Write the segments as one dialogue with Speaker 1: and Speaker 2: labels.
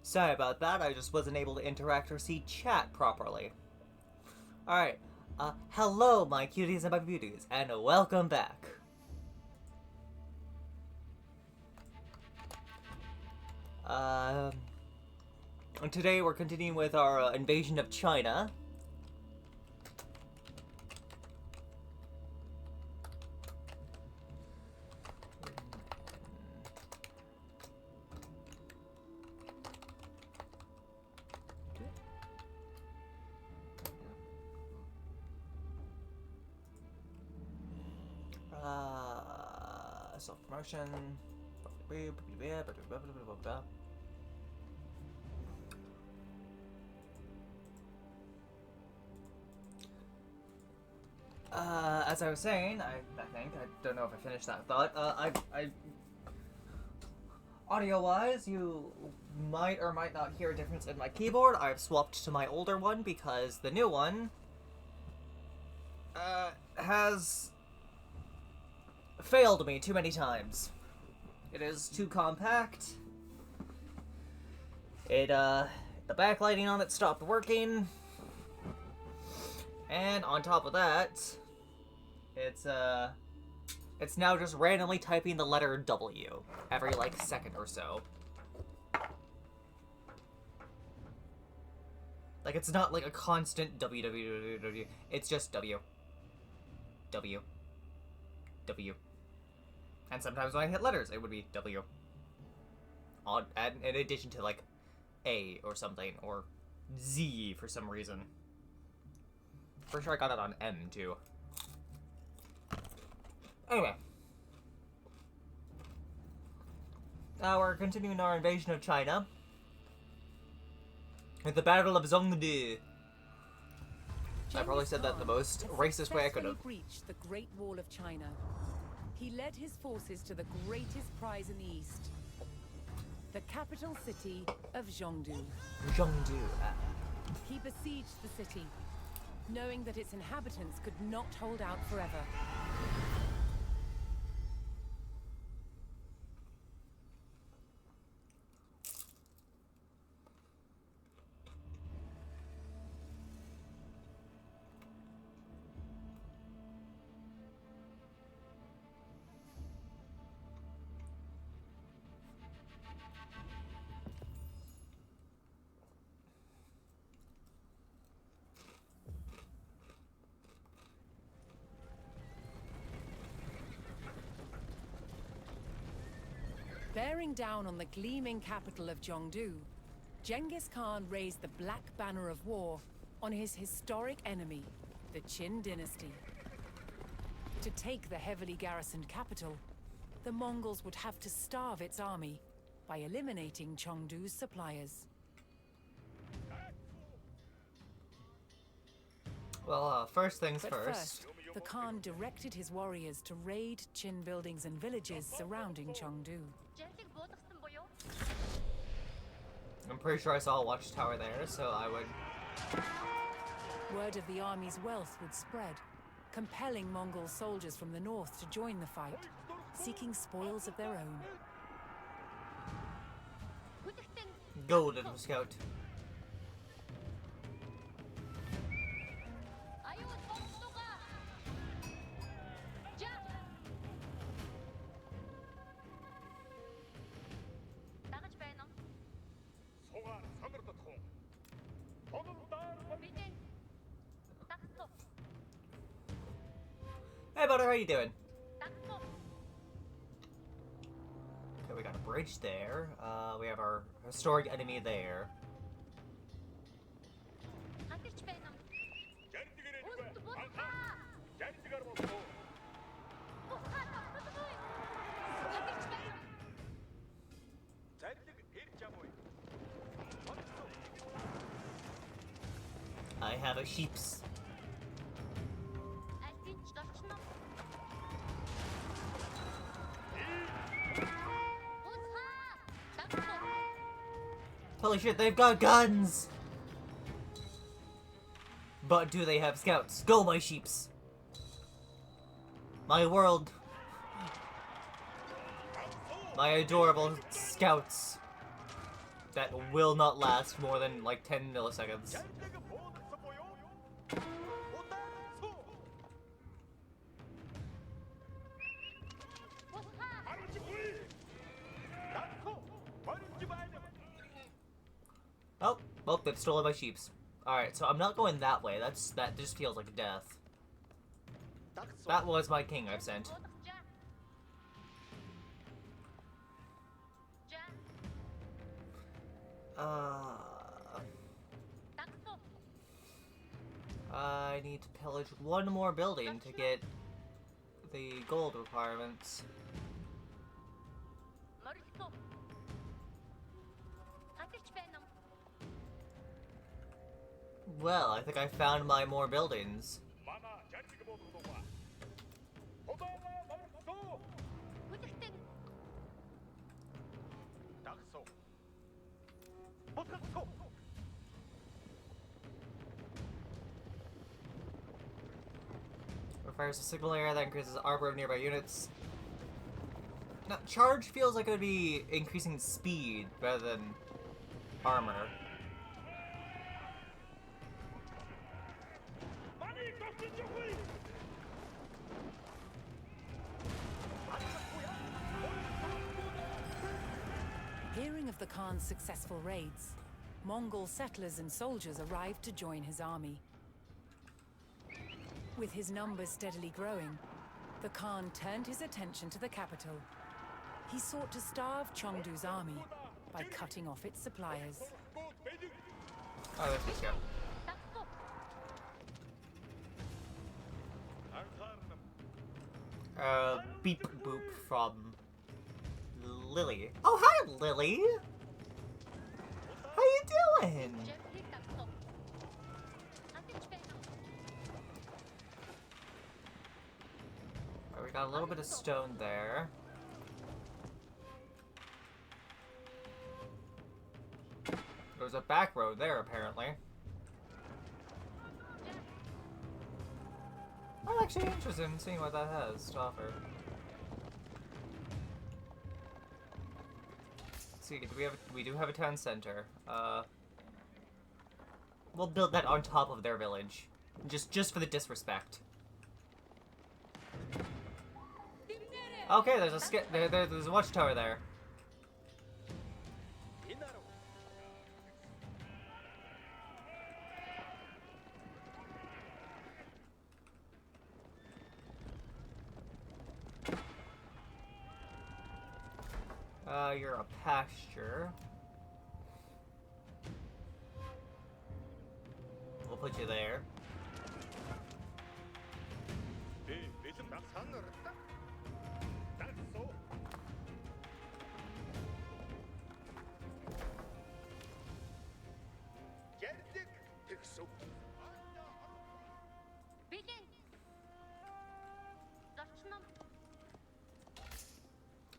Speaker 1: Sorry about that, I just wasn't able to interact or see chat properly. Alright, hello my cuties and my beauties, and welcome back. And today we're continuing with our invasion of China. Self-promotion. As I was saying, I don't know if I finished that thought, audio-wise, you might or might not hear a difference in my keyboard. I've swapped to my older one because the new one, has failed me too many times. It is too compact. The backlighting on it stopped working. And on top of that, it's now just randomly typing the letter W every, like, second or so. Like, it's not, like, a constant W. It's just W. W. W. And sometimes when I hit letters, it would be W. In addition to, like, A or something, or Z for some reason. For sure I got it on M, too. Anyway. Now we're continuing our invasion of China. With the Battle of Zhongdu. I probably said that the most racist way I could have.
Speaker 2: Breached the Great Wall of China. He led his forces to the greatest prize in the East. The capital city of Zhongdu.
Speaker 1: Zhongdu.
Speaker 2: He besieged the city, knowing that its inhabitants could not hold out forever. Bearing down on the gleaming capital of Zhongdu, Genghis Khan raised the Black Banner of War on his historic enemy, the Qin dynasty. To take the heavily garrisoned capital, the Mongols would have to starve its army by eliminating Chengdu's suppliers.
Speaker 1: Well, first things
Speaker 2: But
Speaker 1: first.
Speaker 2: the Khan directed his warriors to raid Qin buildings and villages surrounding Chengdu.
Speaker 1: I'm pretty sure I saw a watchtower there, so I would...
Speaker 2: Word of the army's wealth would spread, compelling Mongol soldiers from the north to join the fight, seeking spoils of their own.
Speaker 1: Go, little scout. Hey, buddy, how you doing? Okay, we got a bridge there. We have our historic enemy there. I have a sheeps. Holy shit, they've got guns! But do they have scouts? Go, my sheeps! My world. My adorable scouts. that will not last more than like 10 milliseconds. Oh, well, they've stolen my sheeps. Alright, so I'm not going that way. That just feels like death. That was my king I've sent. I need to pillage one more building to get the gold requirements. Well, I think I found my more buildings. Fires a signal area that increases armor of nearby units. Now, charge feels like it would be increasing speed rather than armor.
Speaker 2: Hearing of the Khan's successful raids, Mongol settlers and soldiers arrived to join his army. With his numbers steadily growing, the Khan turned his attention to the capital. He sought to starve Chengdu's army by cutting off its suppliers.
Speaker 1: Oh, let's just go. Beep boop from Lily. Oh, hi, Lily! How you doing? We got a little bit of stone there. There's a back road there, apparently. I'm actually interested in seeing what that has to offer. Let's see, we do have a town center. We'll build that on top of their village. Just for the disrespect. Okay, there's a watchtower there. You're a pasture. We'll put you there.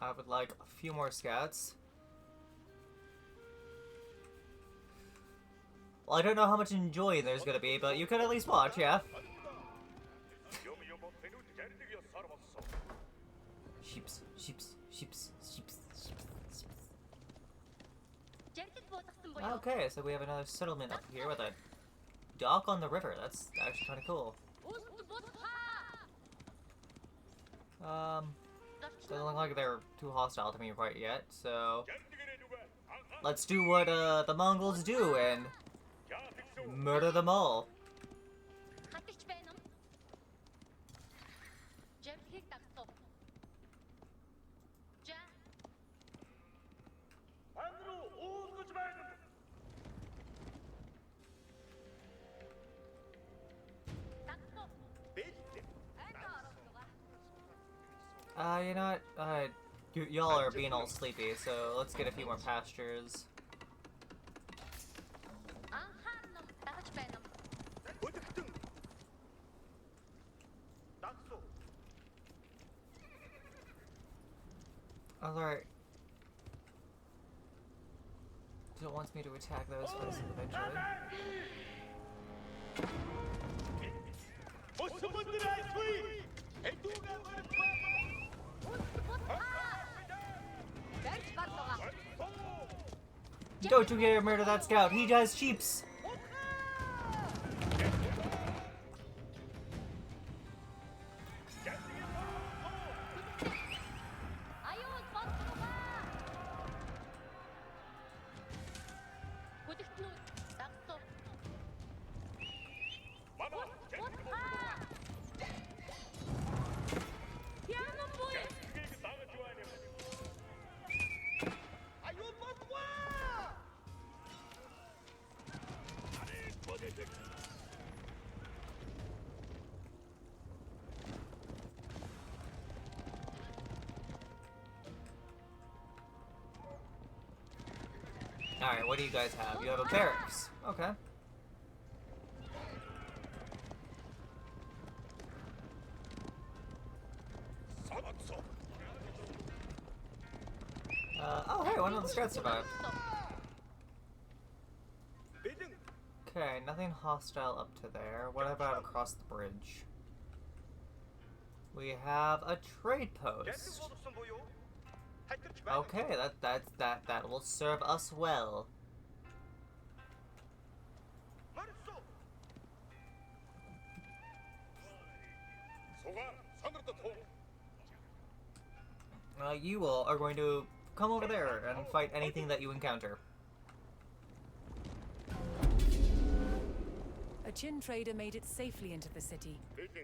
Speaker 1: I would like a few more scouts. Well, I don't know how much enjoying there's gonna be, but you can at least watch, yeah? Sheeps, sheeps, sheeps, sheeps, sheeps, sheeps. Okay, so we have another settlement up here with a dock on the river. That's actually kind of cool. Doesn't look like they're too hostile to me right yet, so let's do what the Mongols do and murder them all. You know what? Y'all are being all sleepy, so let's get a few more pastures. Alright. It wants me to attack those places eventually. Don't you dare murder that scout. He has sheeps. Alright, what do you guys have? You have a barracks. Okay. Oh hey, one of the scouts survived. Okay, nothing hostile up to there. What about across the bridge? We have a trade post. Okay, that will serve us well. You all are going to come over there and fight anything that you encounter.
Speaker 2: A Qin trader made it safely into the city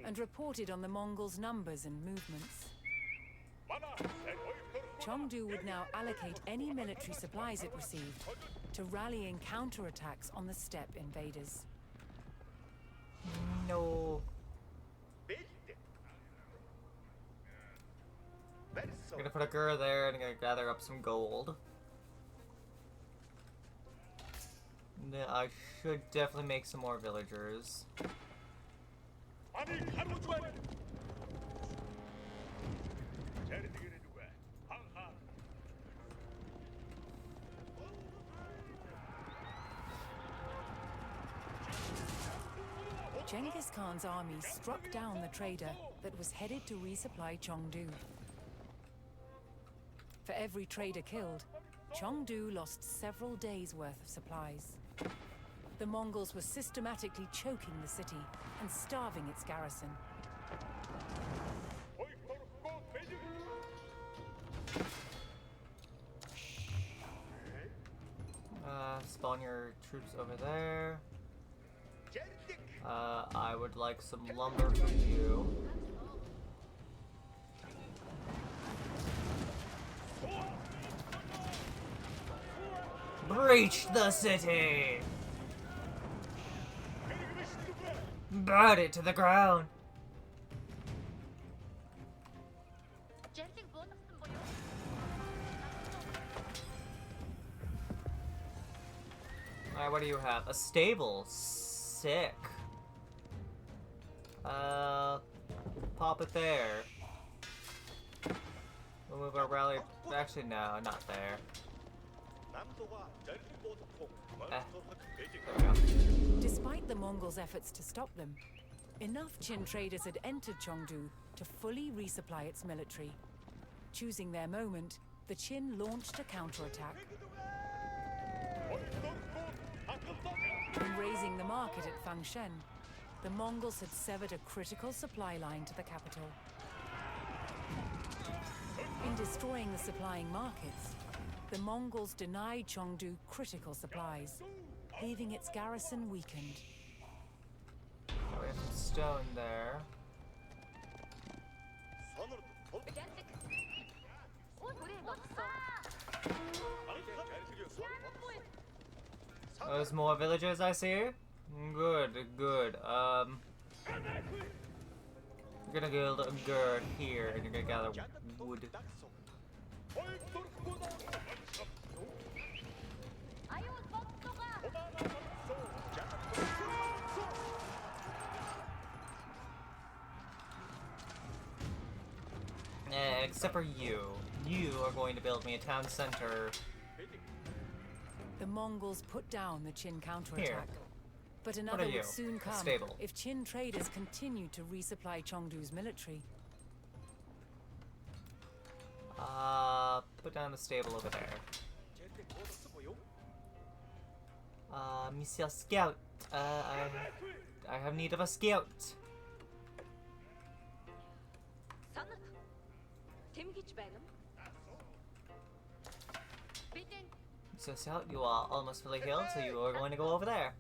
Speaker 2: and reported on the Mongols' numbers and movements. Zhongdu would now allocate any military supplies it received to rallying counterattacks on the steppe invaders.
Speaker 1: No. I'm gonna put a Gur there and I'm gonna gather up some gold. Then I should definitely make some more villagers.
Speaker 2: Genghis Khan's army struck down the trader that was headed to resupply Zhongdu. For every trader killed, Zhongdu lost several days' worth of supplies. The Mongols were systematically choking the city and starving its garrison.
Speaker 1: Spawn your troops over there. I would like some lumber from you. Breach the city! Burn it to the ground! Alright, what do you have? A stable. Sick. Pop it there. We'll move our rally. Actually, no, not there. There we go.
Speaker 2: Despite the Mongols' efforts to stop them, enough Qin traders had entered Zhongdu to fully resupply its military. Choosing their moment, the Qin launched a counterattack. In raising the market at Fangshen, the Mongols had severed a critical supply line to the capital. In destroying the supplying markets, the Mongols denied Zhongdu critical supplies, leaving its garrison weakened.
Speaker 1: We have some stone there. There's more villagers I see. Good, good. I'm gonna build a Gur here, and you're gonna gather wood. Except for you. You are going to build me a town center.
Speaker 2: The Mongols put down the Qin counterattack.
Speaker 1: Here.
Speaker 2: But another
Speaker 1: you?
Speaker 2: would soon come
Speaker 1: Stable.
Speaker 2: if Qin traders continued to resupply Chengdu's military.
Speaker 1: Put down the stable over there. Monsieur Scout. I have need of a scout.
Speaker 3: Санах. Тэмгэж байна уу? Бидэн
Speaker 1: So Scout, you are almost fully healed, so you are going to go over there.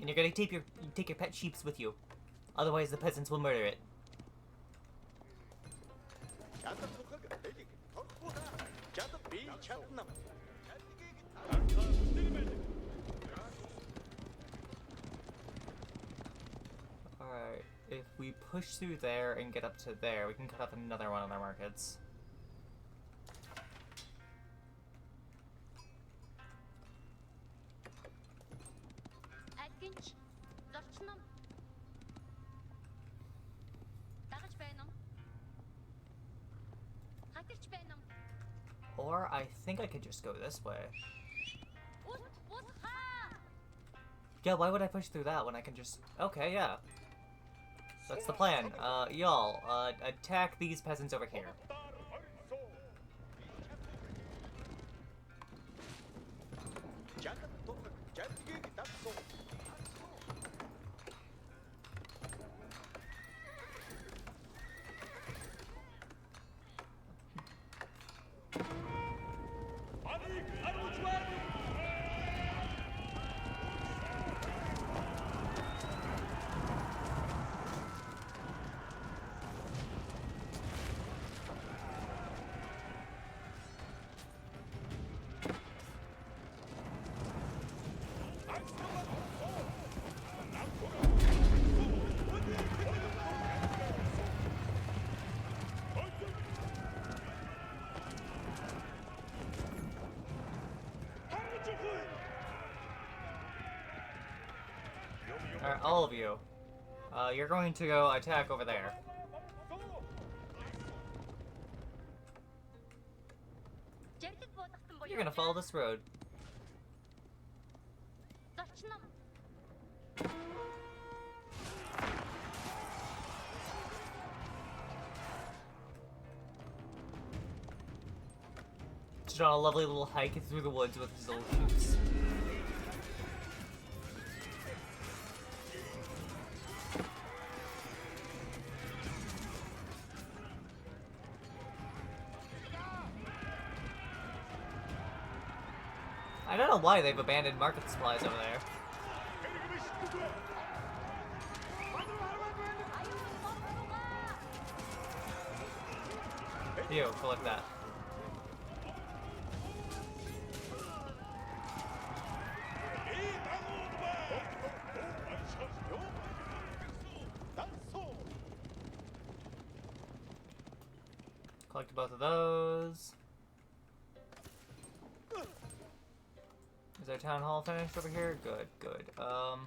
Speaker 1: And you're going to take your pet sheeps with you. Otherwise the peasants will murder it. Alright, if we push through there and get up to there, we can cut off another one of their markets.
Speaker 3: Агинч зорчном. Дагаж байна уу? Хатарч байна уу?
Speaker 1: Or I think I could just go this way.
Speaker 3: Ут хаа.
Speaker 1: Yeah, why would I push through that when I can just... Okay, yeah. That's the plan. Y'all, attack these peasants over here. Alright, all of you. You're going to go attack over there.
Speaker 3: Жирлэг буудагтан буюу.
Speaker 1: You're gonna follow this road.
Speaker 3: Зорчном.
Speaker 1: Just on a lovely little hike through the woods with his little troops. I don't know why they've abandoned market supplies over there. Here, collect that. Collect both of those. Is our town hall finished over here? Good, good. I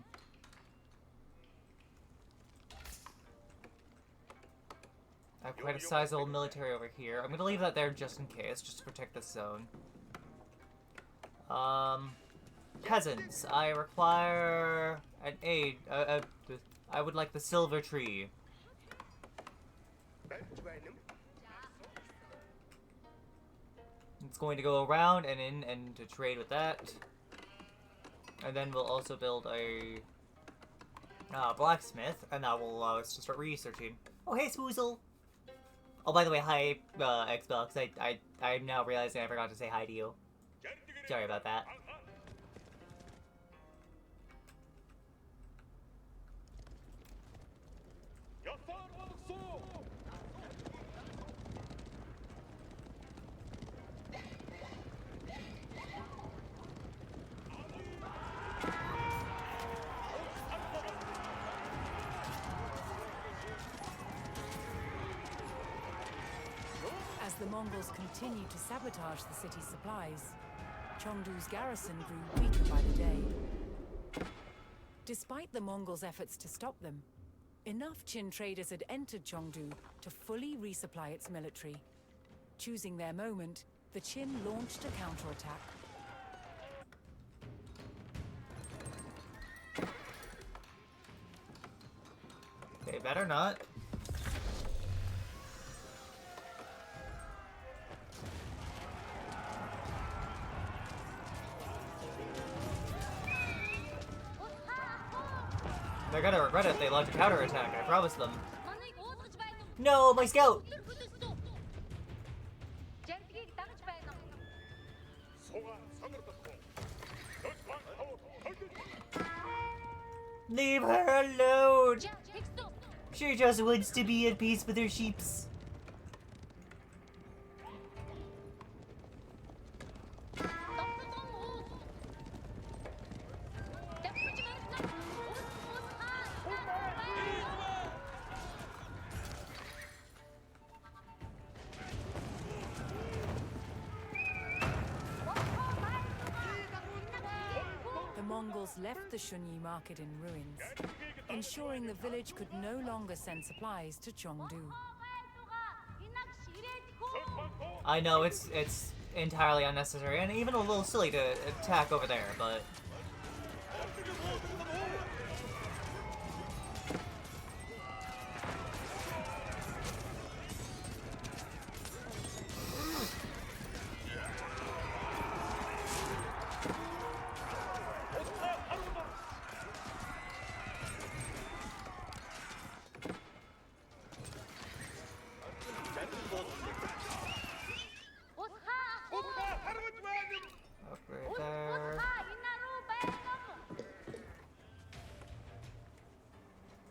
Speaker 1: have quite a sizable military over here. I'm gonna leave that there just in case, just to protect this zone. Peasants, I require an aid. I would like the silver tree. It's going to go around and in and to trade with that. And then we'll also build a blacksmith, and that will allow us to start researching. Oh, hey, Swoozle! Oh, by the way, hi, Xbox. I'm now realizing I forgot to say hi to you. Sorry about that.
Speaker 2: As the Mongols continued to sabotage the city's supplies, Zhongdu's garrison grew weaker by the day. Despite the Mongols' efforts to stop them, enough Qin traders had entered Zhongdu to fully resupply its military. Choosing their moment, the Qin launched a counterattack.
Speaker 1: They better not. They're gonna regret it if they launch a counterattack, I promise them.
Speaker 3: Манайг уудгаж байна уу?
Speaker 1: No, my scout!
Speaker 3: Өдөр хөлөстөө. Жардгийг дагаж байна уу?
Speaker 1: Leave her alone!
Speaker 3: Тэгстүү.
Speaker 1: She just wants to be at peace with her sheeps.
Speaker 3: Тогтсон уу? Давхиж байна. Ус хаа.
Speaker 2: The Mongols left the Shunyi market in ruins, ensuring the village could no longer send supplies to Zhongdu.
Speaker 1: I know it's entirely unnecessary and even a little silly to attack over there, but upgrade there.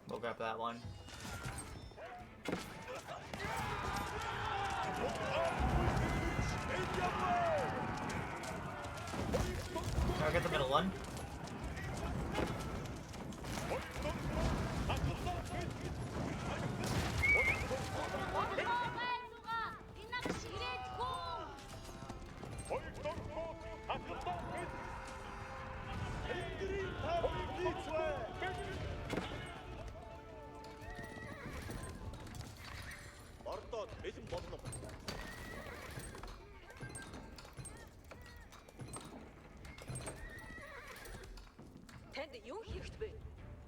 Speaker 1: We'll grab that one. I'll get the middle one.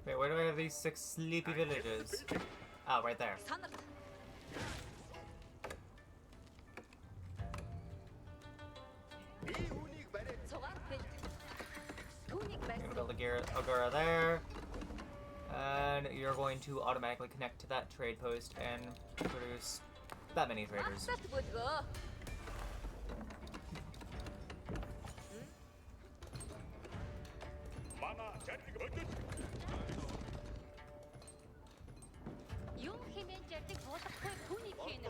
Speaker 1: Wait, where do I have these 6 sleepy villages? Oh, right there. Gonna build a Agora there. And you're going to automatically connect to that trade post and produce that many traders.
Speaker 3: Юм хэмээн жардыг буулгахгүй түүнийг хийнэ.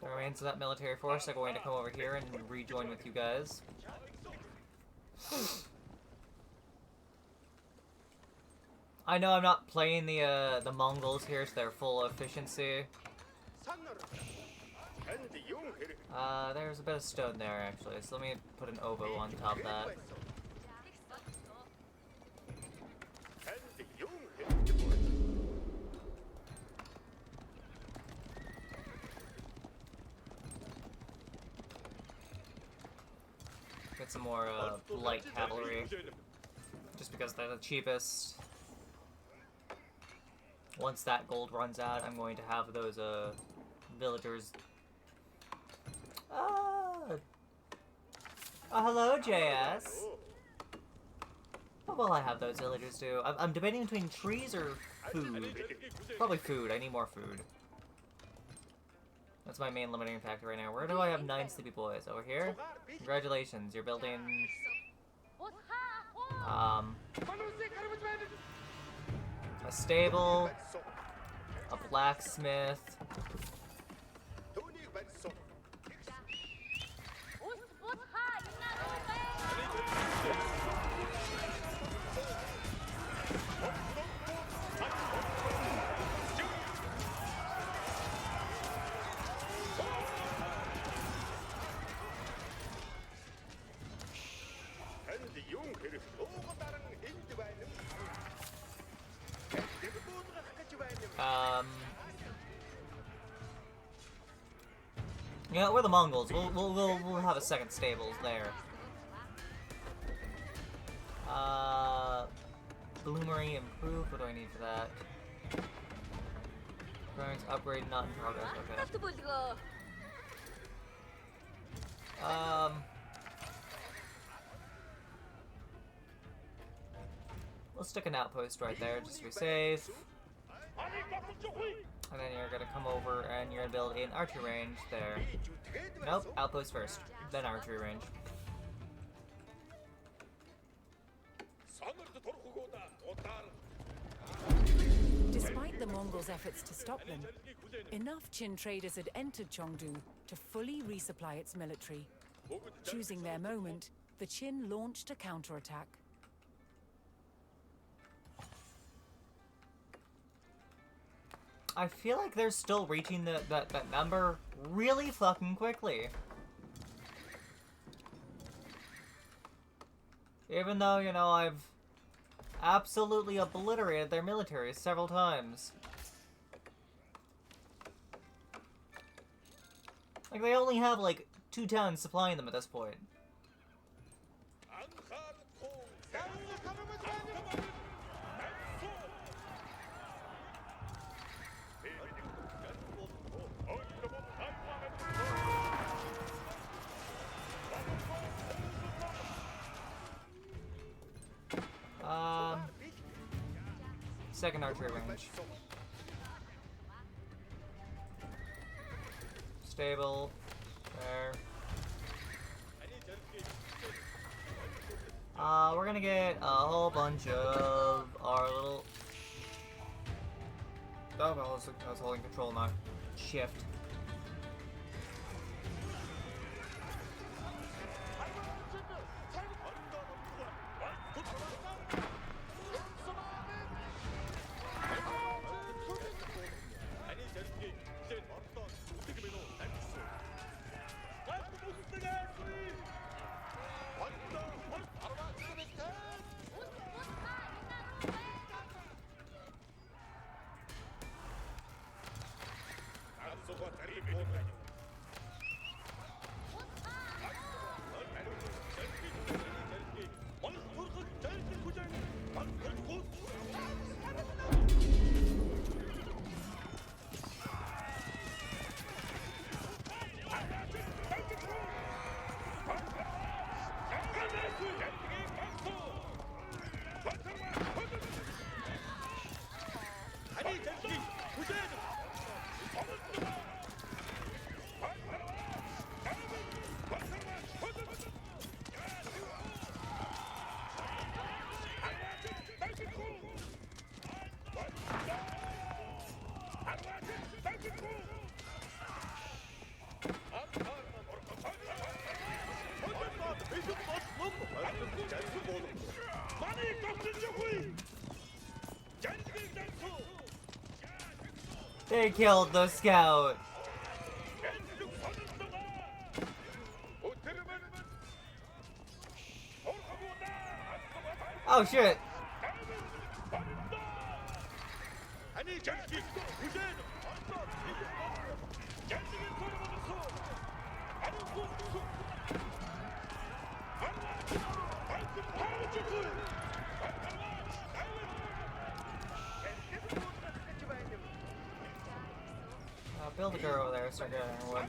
Speaker 1: The remains of that military force are going to come over here and rejoin with you guys. I know I'm not playing the Mongols here to their full efficiency. There's a bit of stone there actually, so let me put an oboe on top of that. Get some more light cavalry, just because they're the cheapest. Once that gold runs out, I'm going to have those villagers. Oh, hello, JS. What will I have those villagers do? I'm debating between trees or food. Probably food. I need more food. That's my main limiting factor right now. Where do I have 9 sleepy boys? Over here? Congratulations, you're building... a stable, a blacksmith, you know, we're the Mongols. We'll have a second stables there. Bloomery improved. What do I need for that? Burns upgrade not in progress. Okay. We'll stick an outpost right there just to be safe. And then you're gonna come over and you're gonna build an archery range there. Nope, outpost first, then archery range.
Speaker 2: Despite the Mongols' efforts to stop them, enough Qin traders had entered Zhongdu to fully resupply its military. Choosing their moment, the Qin launched a counterattack.
Speaker 1: I feel like they're still reaching that number really fucking quickly. Even though, you know, I've absolutely obliterated their military several times. Like, they only have, like, 2 towns supplying them at this point. Second archery range. Stable. There. We're gonna get a whole bunch of our little... Oh, well, I was holding control, not shift. They killed the scout. Oh shit. Build a girl over there, start getting her wood.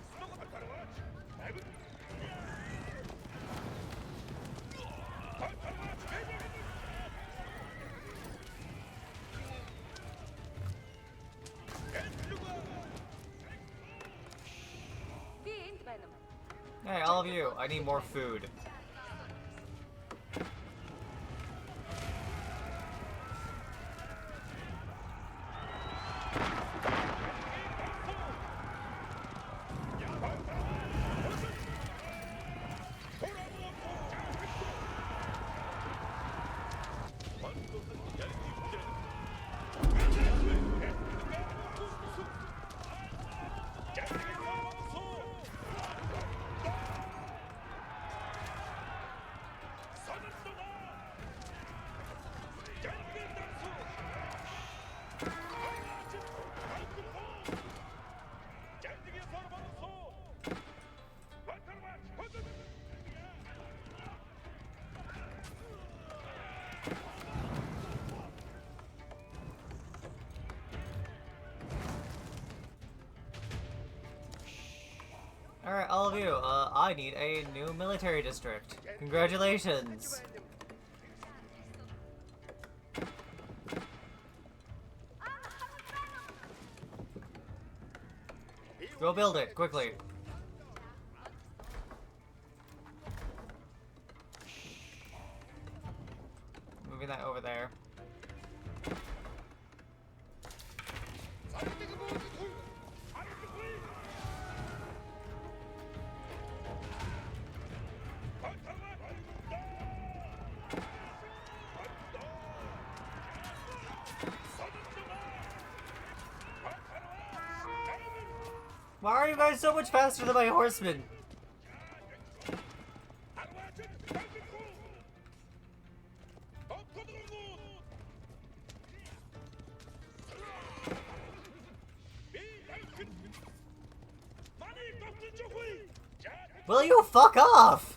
Speaker 1: Hey, all of you, I need more food. Alright, all of you, I need a new military district. Congratulations! Go build it, quickly. Moving that over there. Why are you guys so much faster than my horsemen? Will you fuck off?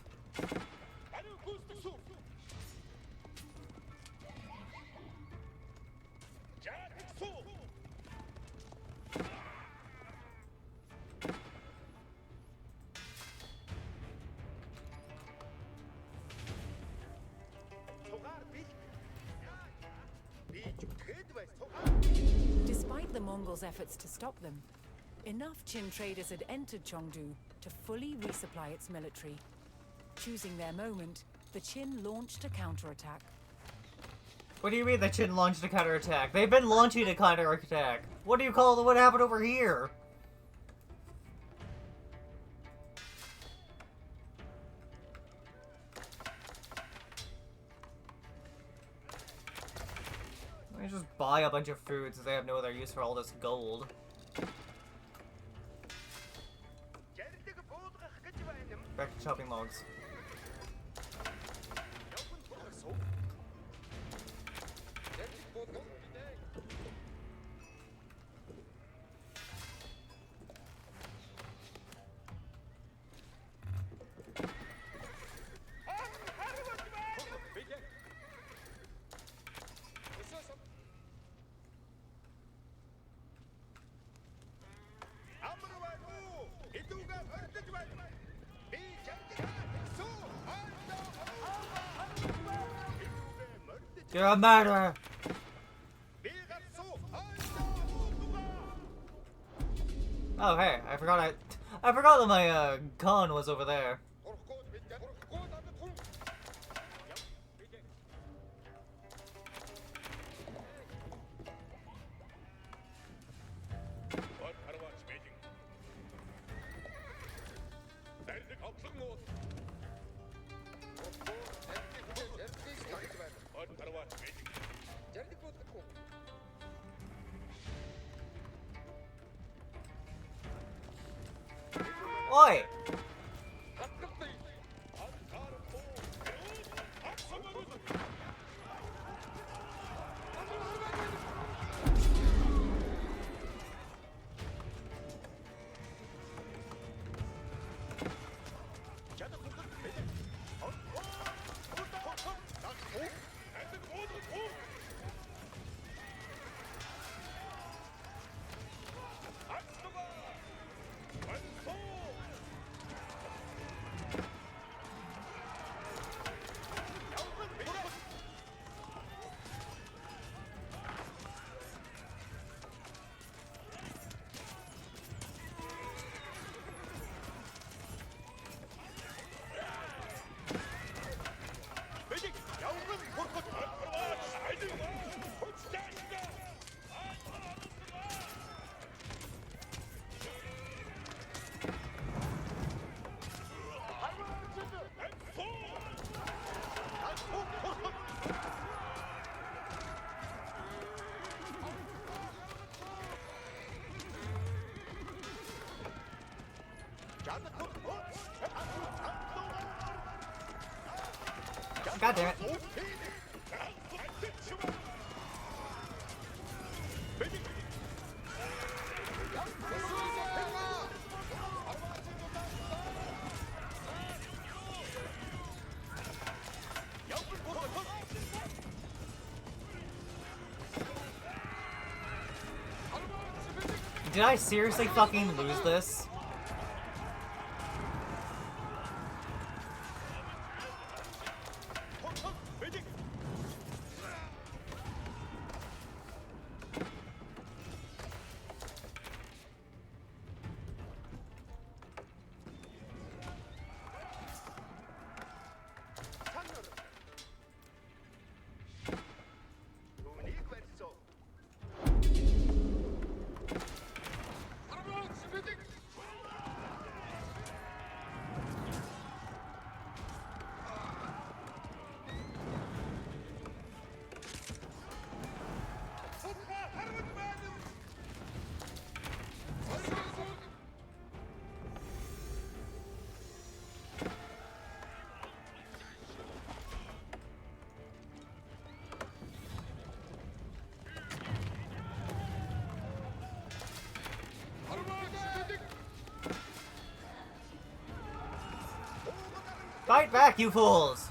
Speaker 2: Despite the Mongols' efforts to stop them, enough Qin traders had entered Zhongdu to fully resupply its military. Choosing their moment, the Qin launched a counterattack.
Speaker 1: What do you mean the Qin launched a counterattack? They've been launching a counterattack. What do you call what happened over here? Let me just buy a bunch of food since they have no other use for all this gold. Back to chopping logs. You're a murderer! Oh hey, I forgot that my con was over there. Oi! God damn it. Did I seriously fucking lose this? Fight back, you fools!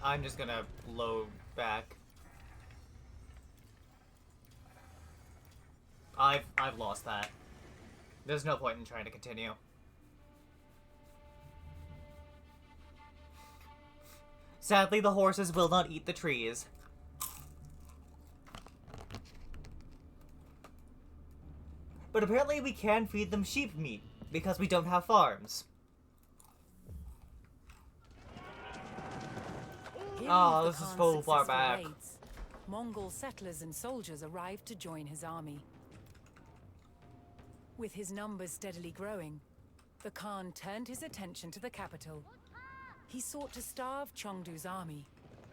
Speaker 1: I'm just gonna load back. I've lost that. There's no point in trying to continue. Sadly, the horses will not eat the trees. But apparently we can feed them sheep meat, because we don't have farms. Oh, this is so far back.
Speaker 2: Raids, Mongol settlers and soldiers arrived to join his army. With his numbers steadily growing, the Khan turned his attention to the capital. He sought to starve Zhongdu's army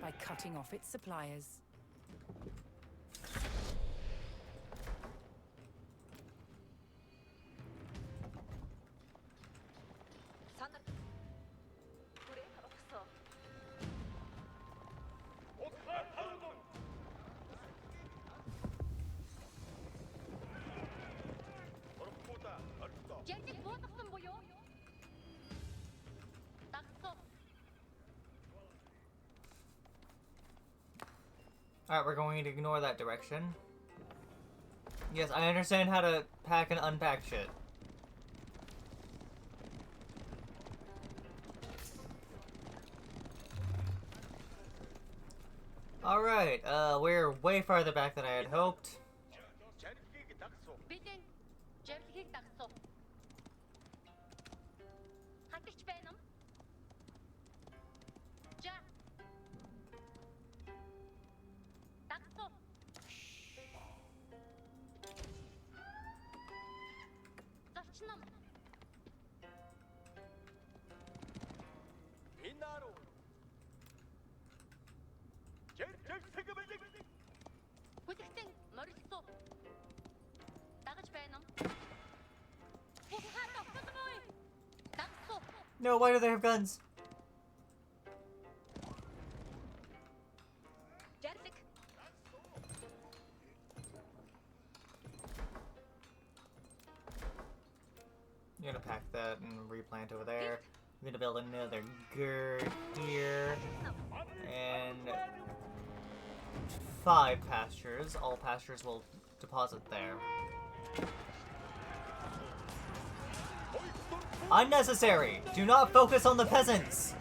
Speaker 2: by cutting off its suppliers.
Speaker 1: Alright, we're going to ignore that direction. Yes, I understand how to pack and unpack shit. Alright, we're way farther back than I had hoped. No, why do they have guns? I'm gonna pack that and replant over there. I'm gonna build another gird here. And 5 pastures. All pastures will deposit there. Unnecessary! Do not focus on the peasants!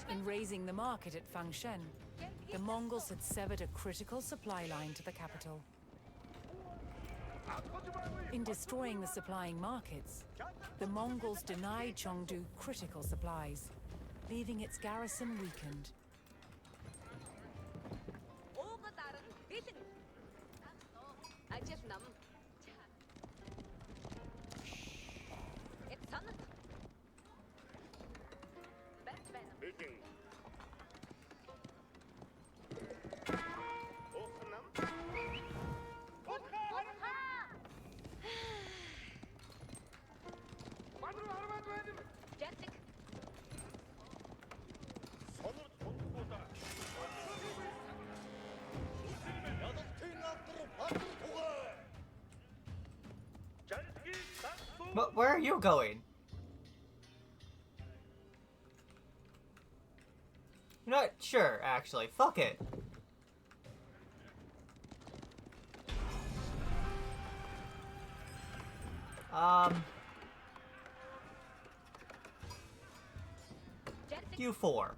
Speaker 2: In raising the market at Fangshen, the Mongols had severed a critical supply line to the capital. In destroying the supplying markets, the Mongols denied Zhongdu critical supplies, leaving its garrison weakened.
Speaker 1: Where are you going? You know what? Sure, actually. Fuck it. You four.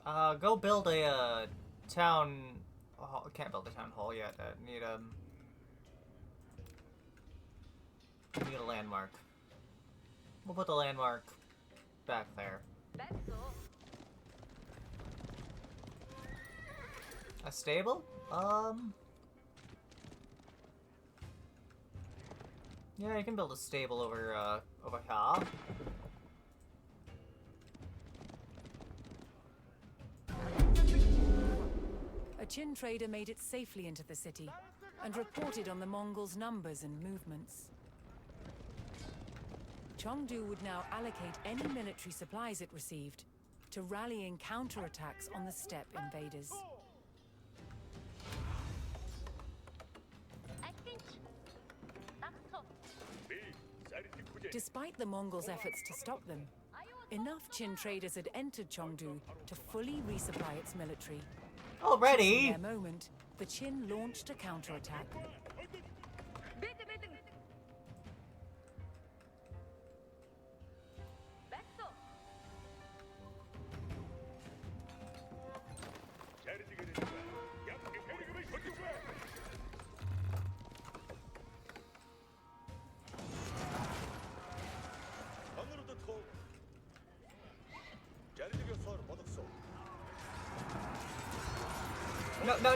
Speaker 1: Go build a, town... Oh, can't build a town hall yet. Need a landmark. We'll put the landmark back there. A stable? Yeah, you can build a stable over here.
Speaker 2: A Qin trader made it safely into the city and reported on the Mongols' numbers and movements. Zhongdu would now allocate any military supplies it received to rallying counterattacks on the steppe invaders. Despite the Mongols' efforts to stop them, enough Qin traders had entered Zhongdu to fully resupply its military.
Speaker 1: Already?
Speaker 2: In their moment, the Qin launched a counterattack.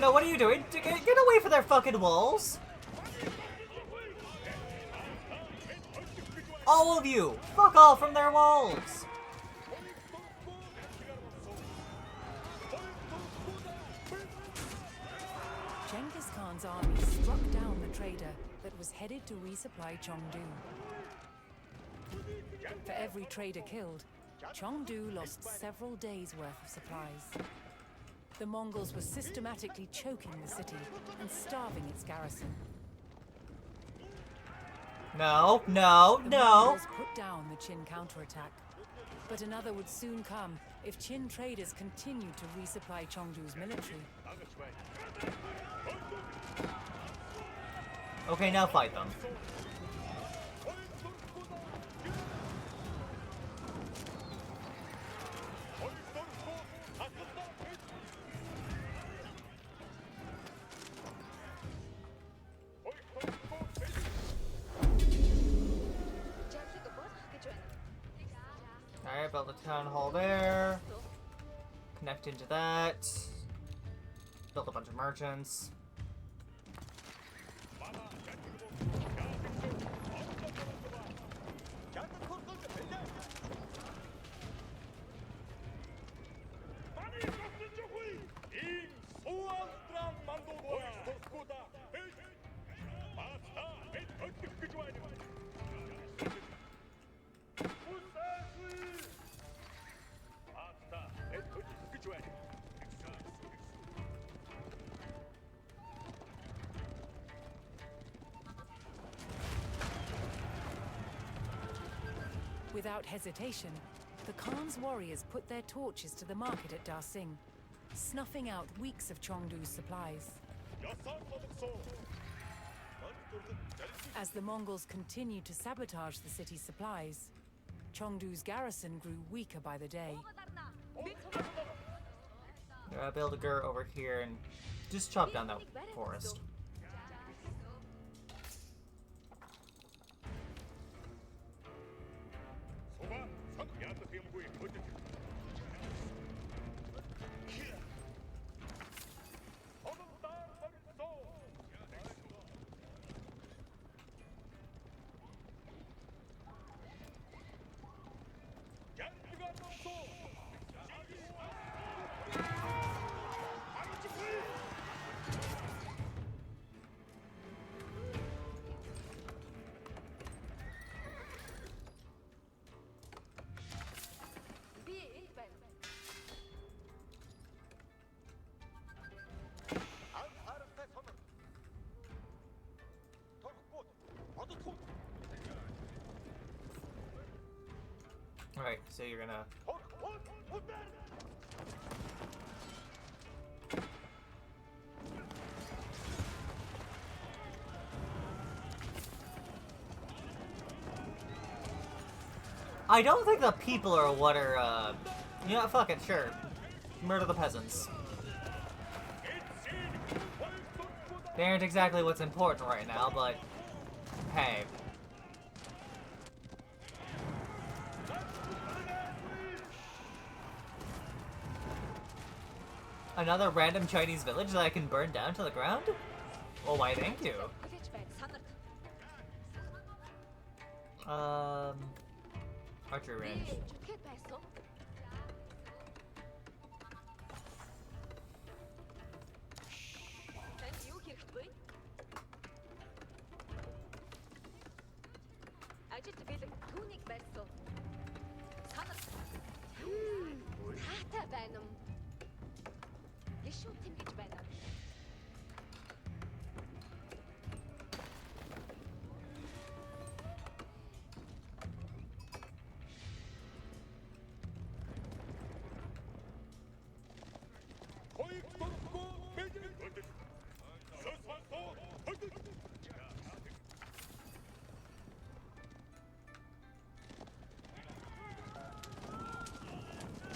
Speaker 1: No, what are you doing? Get away from their fucking walls! All of you! Fuck off from their walls!
Speaker 2: Genghis Khan's army struck down the trader that was headed to resupply Zhongdu. For every trader killed, Zhongdu lost several days' worth of supplies. The Mongols were systematically choking the city and starving its garrison.
Speaker 1: No.
Speaker 2: The Mongols put down the Qin counterattack, but another would soon come if Qin traders continued to resupply Zhongdu's military.
Speaker 1: Okay, now fight them. Alright, build a town hall there. Connect into that. Build a bunch of merchants.
Speaker 2: Without hesitation, the Khan's warriors put their torches to the market at Da Sing, snuffing out weeks of Zhongdu's supplies. As the Mongols continued to sabotage the city's supplies, Zhongdu's garrison grew weaker by the day.
Speaker 1: Build a gur over here and just chop down that forest. Alright, so you're gonna... I don't think the people are what are, you know, fuck it, sure. Murder the peasants. They aren't exactly what's important right now, but... Hey. Another random Chinese village that I can burn down to the ground? Oh, why, thank you. Archery range.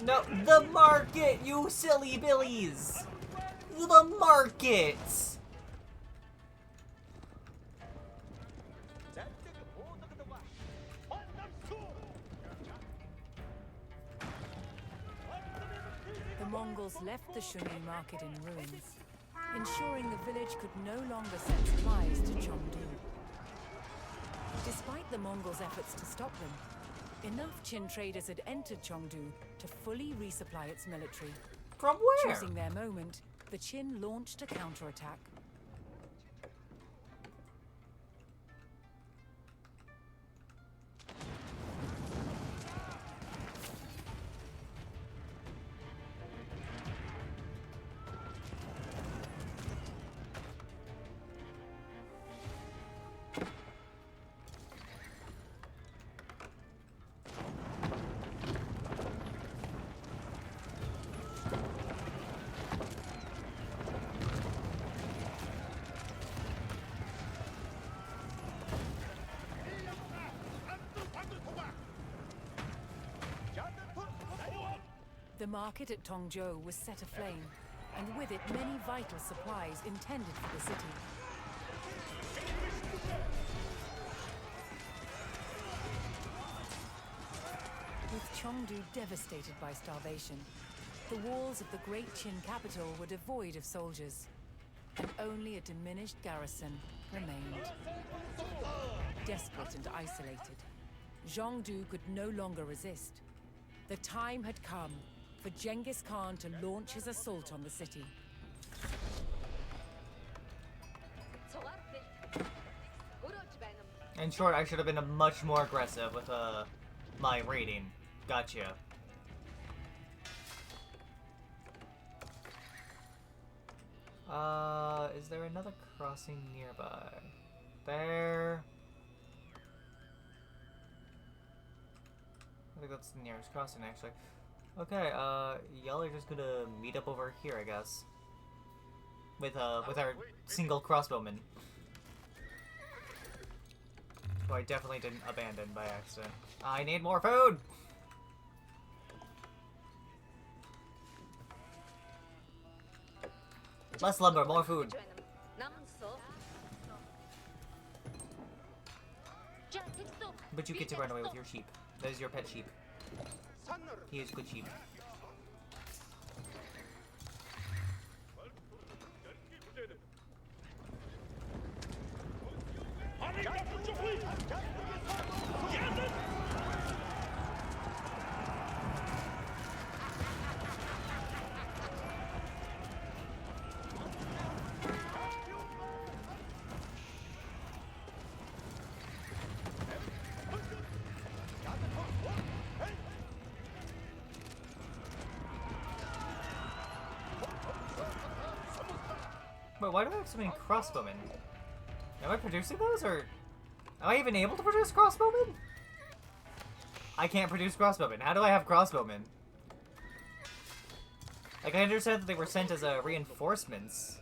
Speaker 1: No, the market, you silly billies! The market!
Speaker 2: The Mongols left the Shunyi market in ruins, ensuring the village could no longer send supplies to Zhongdu. Despite the Mongols' efforts to stop them, enough Qin traders had entered Zhongdu to fully resupply its military.
Speaker 1: From where?
Speaker 2: Choosing their moment, the Qin launched a counterattack. The market at Tongzhou was set aflame, and with it many vital supplies intended for the city. With Zhongdu devastated by starvation, the walls of the great Qin capital were devoid of soldiers, and only a diminished garrison remained. Desperate and isolated, Zhongdu could no longer resist. The time had come for Genghis Khan to launch his assault on the city.
Speaker 1: In short, I should have been much more aggressive with my raiding. Gotcha. Is there another crossing nearby? There. I think that's the nearest crossing, actually. Okay, y'all are just gonna meet up over here, I guess. With our single crossbowman. Who I definitely didn't abandon by accident. I need more food! Less lumber, more food. But you get to run away with your sheep. That is your pet sheep. He is good sheep. Wait, why do I have so many crossbowmen? Am I producing those, or... Am I even able to produce crossbowmen? I can't produce crossbowmen. How do I have crossbowmen? Like, I understand that they were sent as reinforcements.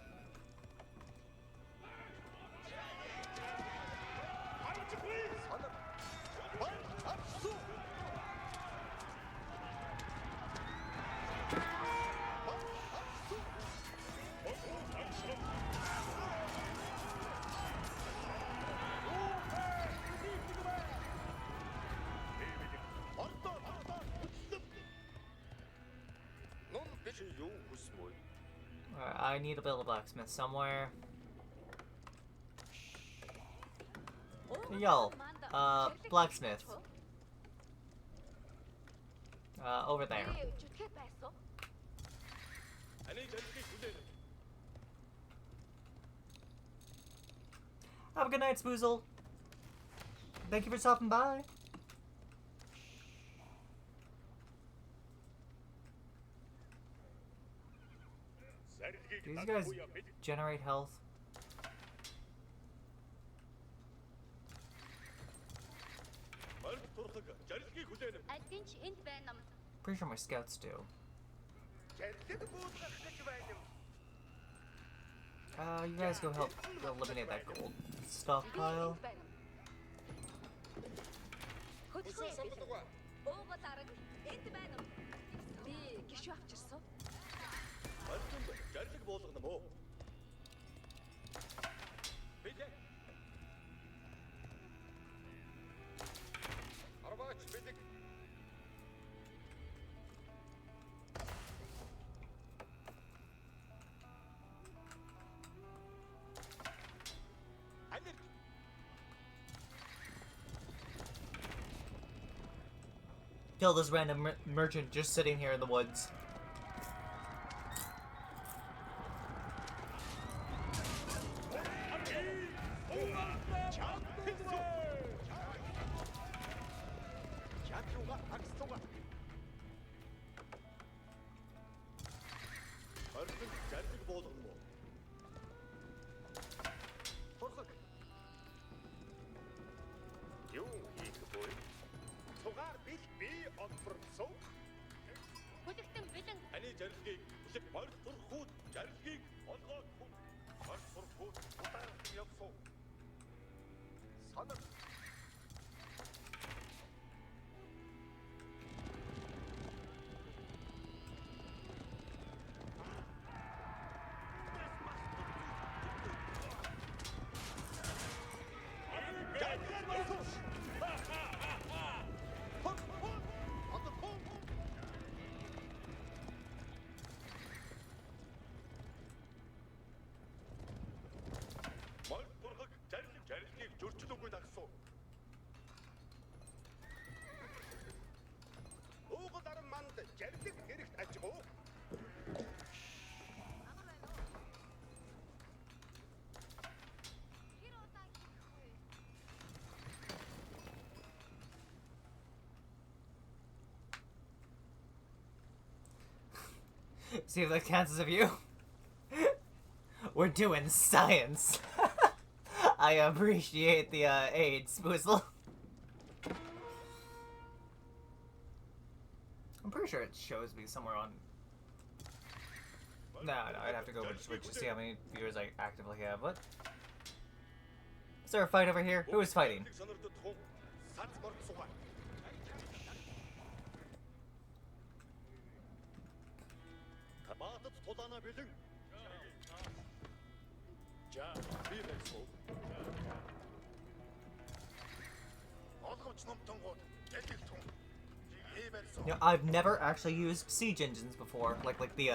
Speaker 1: I need to build a blacksmith somewhere. Yo, blacksmith. Over there. Have a good night, Spoozle. Thank you for stopping by. Do these guys generate health? Pretty sure my scouts do. You guys go help eliminate that gold stockpile. Kill this random merchant just sitting here in the woods. See if that counts as a view. We're doing science. I appreciate the aid, Spoozle. I'm pretty sure it shows me somewhere on... No, I'd have to go and switch to see how many viewers I actively have. What? Is there a fight over here? Who is fighting? You know, I've never actually used siege engines before, like the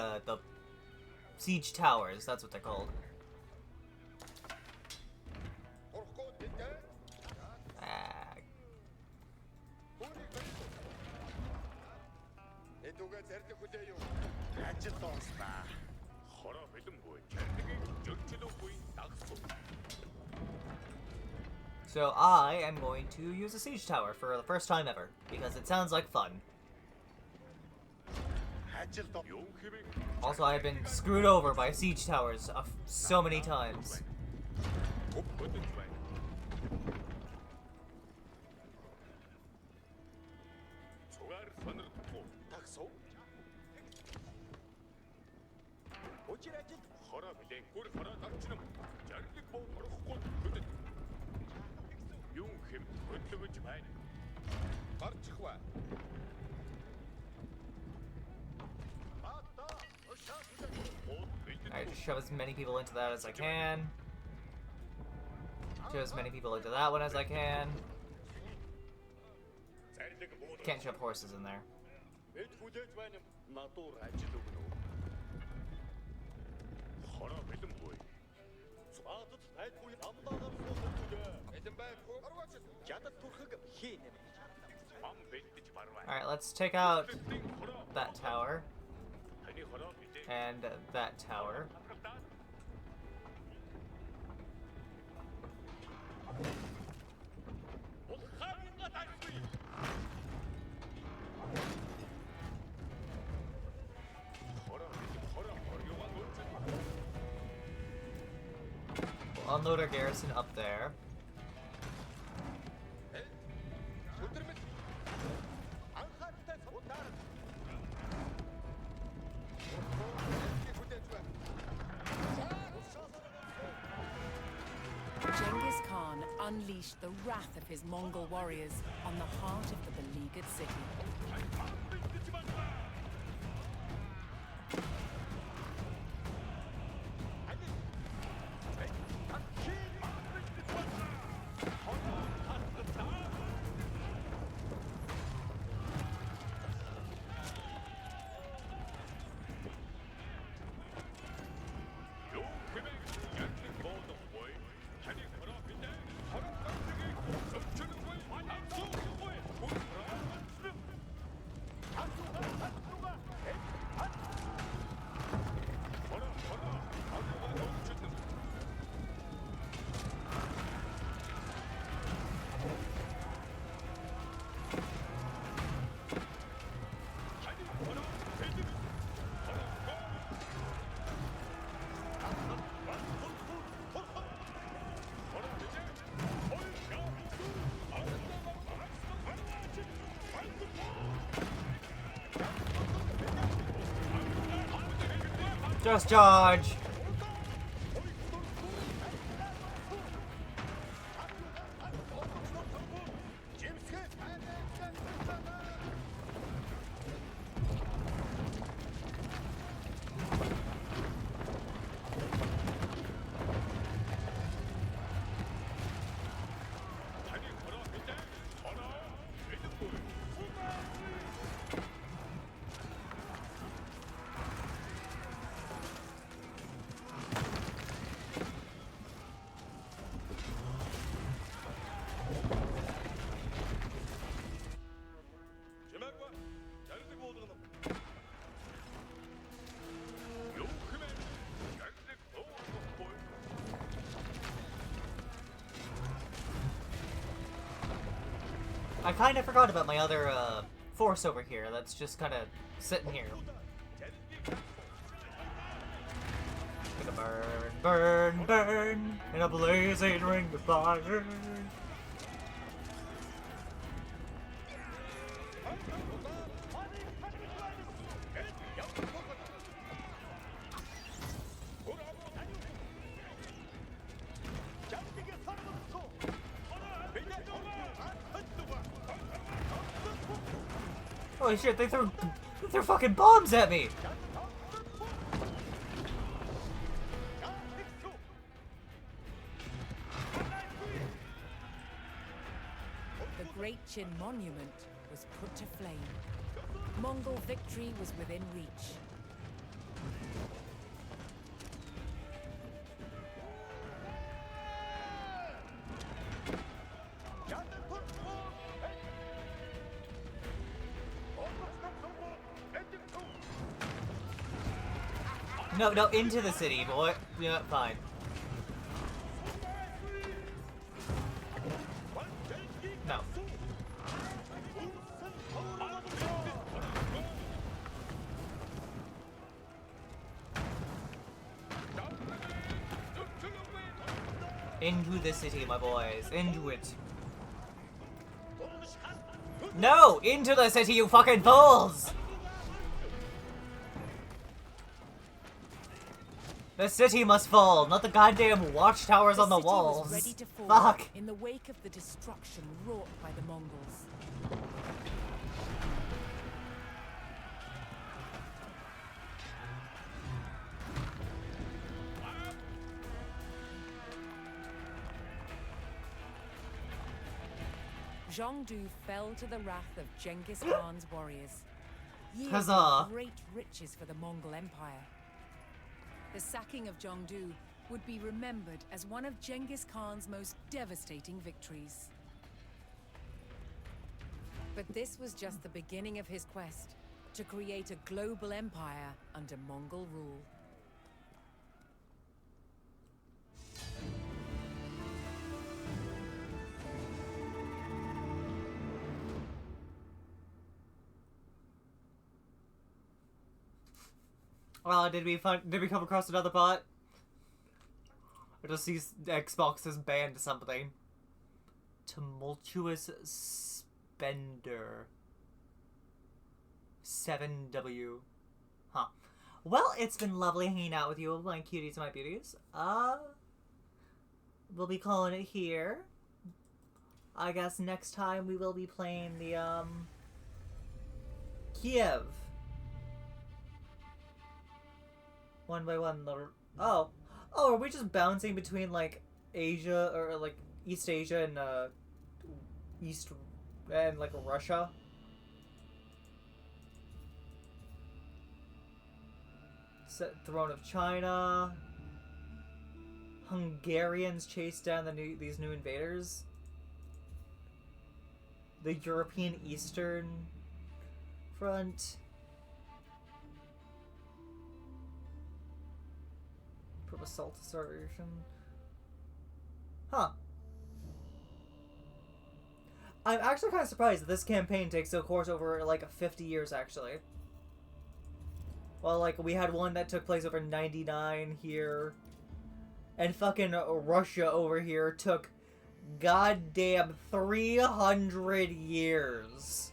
Speaker 1: siege towers. That's what they're called. So I am going to use a siege tower for the first time ever, because it sounds like fun. Also, I've been screwed over by siege towers so many times. Alright, just shove as many people into that as I can. Shove as many people into that one as I can. Can't shove horses in there. Alright, let's take out that tower. And that tower. We'll unload our garrison up there.
Speaker 2: Genghis Khan unleashed the wrath of his Mongol warriors on the heart of the beleaguered city.
Speaker 1: Just charge! I kind of forgot about my other force over here that's just kind of sitting here. Gonna burn, burn, burn in a blazing ring of fire. Holy shit, they threw fucking bombs at me!
Speaker 2: The Great Qin Monument was put to flame. Mongol victory was within reach.
Speaker 1: No, into the city, boy. Yeah, fine. No. Into the city, my boys. Into it. No! Into the city, you fucking fools! The city must fall, not the goddamn watchtowers on the
Speaker 2: city
Speaker 1: walls.
Speaker 2: was ready to fall
Speaker 1: Fuck.
Speaker 2: in the wake of the destruction wrought by the Mongols. Zhongdu fell to the wrath of Genghis Khan's warriors. Years
Speaker 1: Huzzah.
Speaker 2: of great riches for the Mongol Empire. The sacking of Zhongdu would be remembered as one of Genghis Khan's most devastating victories. But this was just the beginning of his quest to create a global empire under Mongol rule.
Speaker 1: Did we come across another bot? Or just see Xbox has banned something. Tumultuous Spender. 7W. Huh. Well, it's been lovely hanging out with you, my cuties and my beauties. We'll be calling it here. I guess next time we will be playing the, Kiev. One by one. Oh, are we just bouncing between, like, Asia, or, like, East Asia and, like, Russia? Throne of China. Hungarians chase down these new invaders. The European Eastern Front. Assault starvation. Huh. I'm actually kind of surprised that this campaign takes a course over, like, 50 years, actually. Well, like, we had one that took place over 99 here. And fucking Russia over here took goddamn 300 years.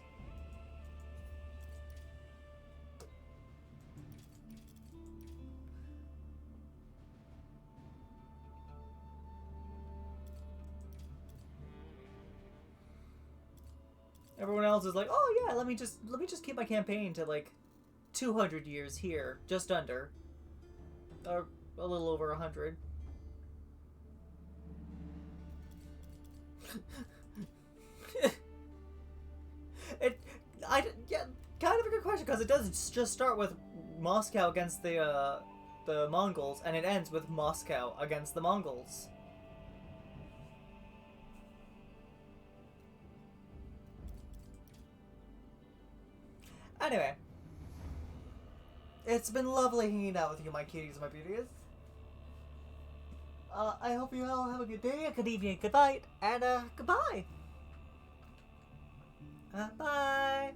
Speaker 1: Everyone else is like, oh yeah, let me just keep my campaign to like 200 years here, just under, or a little over 100. Yeah, kind of a good question, because it does just start with Moscow against the Mongols, and it ends with Moscow against the Mongols. Anyway, it's been lovely hanging out with you, my cuties and my beauties. I hope you all have a good day, a good evening, a good night, and goodbye. Bye.